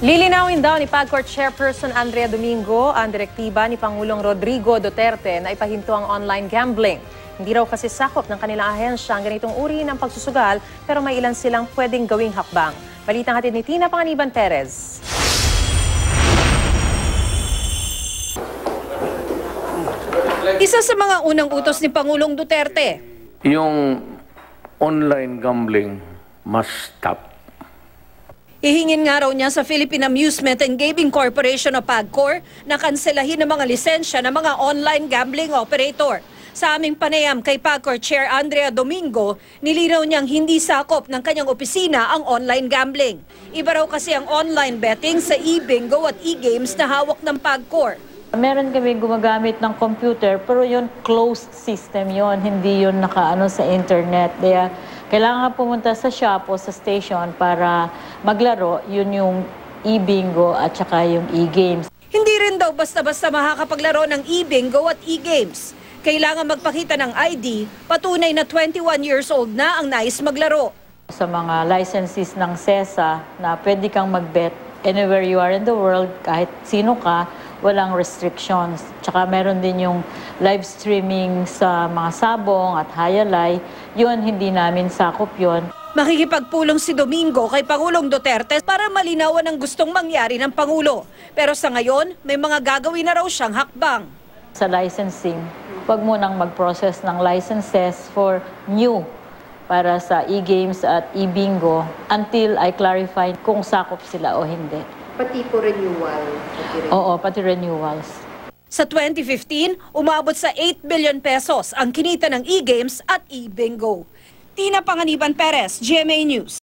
Lilinawin daw ni PAGCOR Chairperson Andrea Domingo ang direktiba ni Pangulong Rodrigo Duterte na ipahinto ang online gambling. Hindi raw kasi sakop ng kanilang ahensya ang ganitong uri ng pagsusugal pero may ilan silang pwedeng gawing hakbang. Balitang hatid ni Tina Panganiban Perez. Isa sa mga unang utos ni Pangulong Duterte. Yung online gambling must stop. Ihingin nga raw niya sa Philippine Amusement and Gaming Corporation o PAGCOR na kanselahin ng mga lisensya ng mga online gambling operator. Sa aming panayam kay PAGCOR Chair Andrea Domingo, nilinaw niyang hindi sakop ng kanyang opisina ang online gambling. Iba raw kasi ang online betting sa e-bingo at e-games na hawak ng PAGCOR. Meron kami gumagamit ng computer pero yun closed system yun, hindi yun nakaano sa internet. Kaya kailangan pumunta sa shop o sa station para maglaro, yun yung e-bingo at saka yung e-games. Hindi rin daw basta-basta makakapaglaro ng e-bingo at e-games. Kailangan magpakita ng ID, patunay na 21 years old na ang nais maglaro. Sa mga licenses ng CESA na pwede kang mag-bet anywhere you are in the world, kahit sino ka, walang restrictions. Tsaka meron din yung live streaming sa mga sabong at hayalay. Yun, hindi namin sakop yun. Makikipagpulong si Domingo kay Pangulong Duterte para malinawan ang gustong mangyari ng Pangulo. Pero sa ngayon, may mga gagawin na raw siyang hakbang. Sa licensing, huwag munang mag-process ng licenses for new para sa e-games at e-bingo until I clarify kung sakop sila o hindi. Pati po renewal? Oo, pati renewals. Sa 2015, umabot sa 8 billion pesos ang kinita ng e-games at e-bingo. Tina Panganiban Perez, GMA News.